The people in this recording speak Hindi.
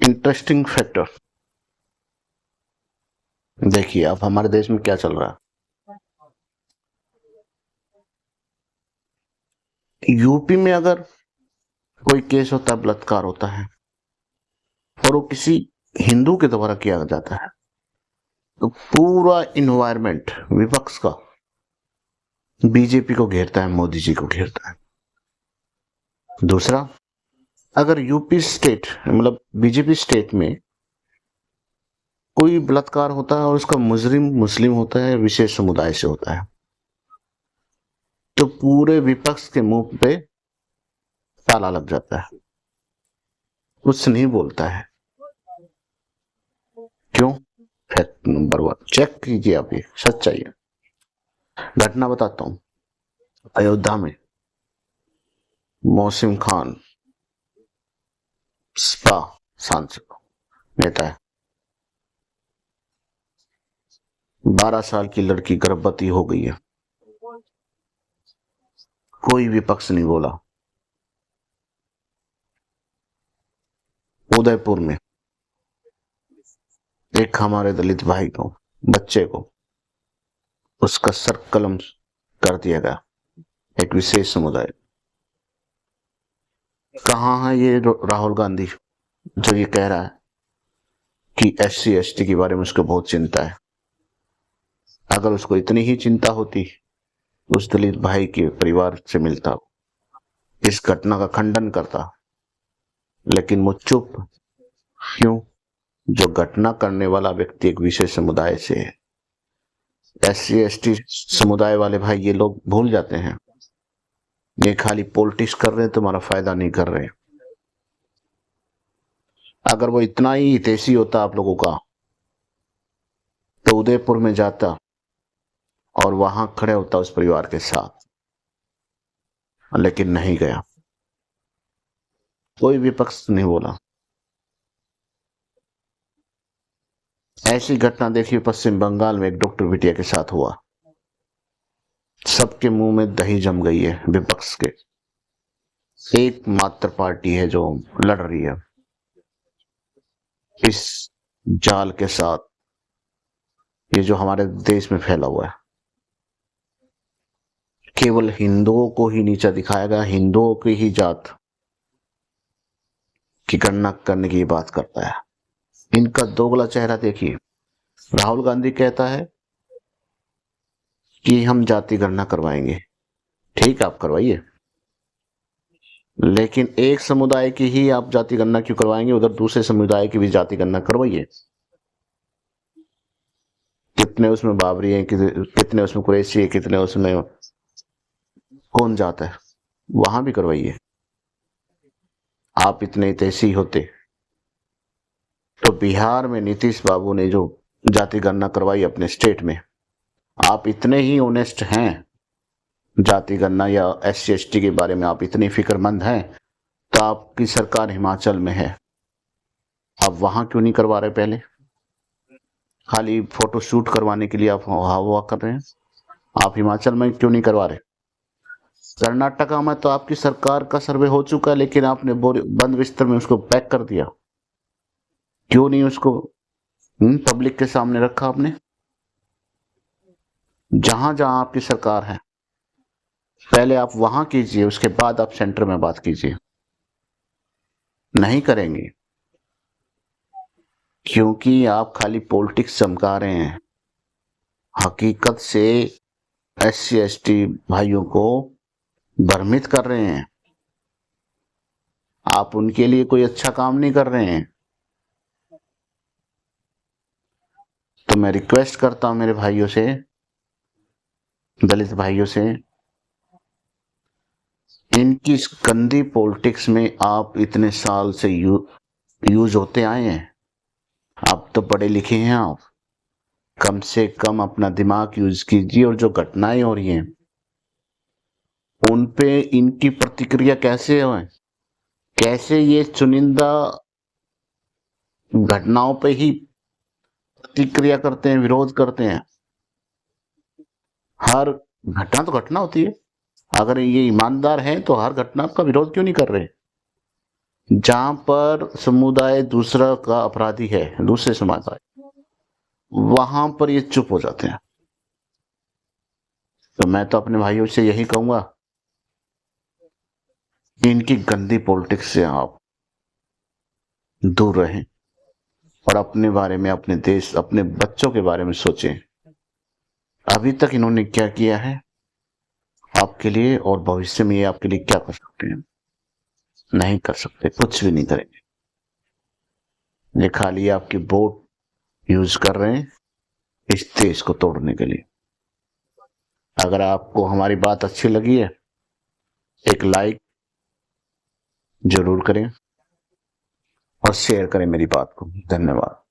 इंटरेस्टिंग फैक्टर देखिए, अब हमारे देश में क्या चल रहा है। यूपी में अगर कोई केस होता है, बलात्कार होता है और वो किसी हिंदू के द्वारा किया जाता है, तो पूरा इन्वायरमेंट विपक्ष का बीजेपी को घेरता है, मोदी जी को घेरता है। दूसरा, अगर यूपी स्टेट मतलब बीजेपी स्टेट में कोई बलात्कार होता है और उसका मुजरिम मुस्लिम होता है, विशेष समुदाय से होता है, तो पूरे विपक्ष के मुंह पे ताला लग जाता है, कुछ नहीं बोलता है। क्यों? फैक्ट नंबर 1 चेक कीजिए, आप ये सच्चाई है। घटना बताता हूं। अयोध्या में मोहसिन खान सपा सांसद नेता है, 12 साल की लड़की गर्भवती हो गई है, कोई विपक्ष नहीं बोला। उदयपुर में एक हमारे दलित भाई को, बच्चे को, उसका सर कलम कर दिया गया, एक विशेष समुदाय। कहाँ है ये राहुल गांधी जो ये कह रहा है कि SC ST के बारे में उसको बहुत चिंता है? अगर उसको इतनी ही चिंता होती, उस दलित भाई के परिवार से मिलता, इस घटना का खंडन करता, लेकिन वो चुप क्यों? जो घटना करने वाला व्यक्ति एक विशेष समुदाय से है। SC ST समुदाय वाले भाई ये लोग भूल जाते हैं, ये खाली पॉलिटिक्स कर रहे हैं, तुम्हारा फायदा नहीं कर रहे। अगर वो इतना ही हितैषी होता आप लोगों का, तो उदयपुर में जाता और वहां खड़े होता उस परिवार के साथ, लेकिन नहीं गया, कोई विपक्ष नहीं बोला। ऐसी घटना देखिए पश्चिम बंगाल में एक डॉक्टर बिटिया के साथ हुआ, सबके मुंह में दही जम गई है। विपक्ष के एकमात्र पार्टी है जो लड़ रही है इस जाल के साथ, ये जो हमारे देश में फैला हुआ है। केवल हिंदुओं को ही नीचा दिखाया गया, हिंदुओं की ही जात की गणना करने की बात करता है। इनका दोगला चेहरा देखिए। राहुल गांधी कहता है कि हम जाति गणना करवाएंगे, ठीक है आप करवाइए, लेकिन एक समुदाय की ही आप जाति गणना क्यों करवाएंगे? उधर दूसरे समुदाय की भी जाति गणना करवाइए। कितने उसमें बाबरी हैं, कितने उसमें कुरैशी है, कितने उसमें कौन जाता है, वहां भी करवाइए। आप इतने हितैषी होते तो बिहार में नीतीश बाबू ने जो जाति गणना करवाई अपने स्टेट में, आप इतने ही ऑनेस्ट हैं जाति गणना या SC ST के बारे में आप इतने फिक्रमंद हैं, तो आपकी सरकार हिमाचल में है, आप वहां क्यों नहीं करवा रहे? पहले खाली फोटो शूट करवाने के लिए आप हवा कर रहे हैं, आप हिमाचल में क्यों नहीं करवा रहे? कर्नाटका में तो आपकी सरकार का सर्वे हो चुका है, लेकिन आपने बंद बिस्तर में उसको पैक कर दिया, क्यों नहीं उसको पब्लिक के सामने रखा आपने? जहां जहां आपकी सरकार है पहले आप वहां कीजिए, उसके बाद आप सेंटर में बात कीजिए। नहीं करेंगे क्योंकि आप खाली पॉलिटिक्स चमका रहे हैं, हकीकत से SC ST भाइयों को भ्रमित कर रहे हैं, आप उनके लिए कोई अच्छा काम नहीं कर रहे हैं। तो मैं रिक्वेस्ट करता हूं मेरे भाइयों से, दलित भाइयों से, इनकी इस गंदी पॉलिटिक्स में आप इतने साल से यूज होते आए हैं, आप तो पढ़े लिखे हैं, आप कम से कम अपना दिमाग यूज कीजिए। और जो घटनाएं हो रही हैं उन पे इनकी प्रतिक्रिया कैसे हो, कैसे ये चुनिंदा घटनाओं पे ही प्रतिक्रिया करते हैं, विरोध करते हैं। हर घटना तो घटना होती है, अगर ये ईमानदार हैं तो हर घटना का विरोध क्यों नहीं कर रहे? जहां पर समुदाय दूसरा का अपराधी है, दूसरे समाज का, वहां पर ये चुप हो जाते हैं। तो मैं तो अपने भाइयों से यही कहूंगा कि इनकी गंदी पॉलिटिक्स से आप दूर रहें और अपने बारे में, अपने देश, अपने बच्चों के बारे में सोचें। अभी तक इन्होंने क्या किया है आपके लिए, और भविष्य में ये आपके लिए क्या कर सकते हैं? नहीं कर सकते, कुछ भी नहीं करेंगे। ये खाली आपकी वोट यूज कर रहे हैं इस देश को तोड़ने के लिए। अगर आपको हमारी बात अच्छी लगी है, एक लाइक जरूर करें और शेयर करें मेरी बात को। धन्यवाद।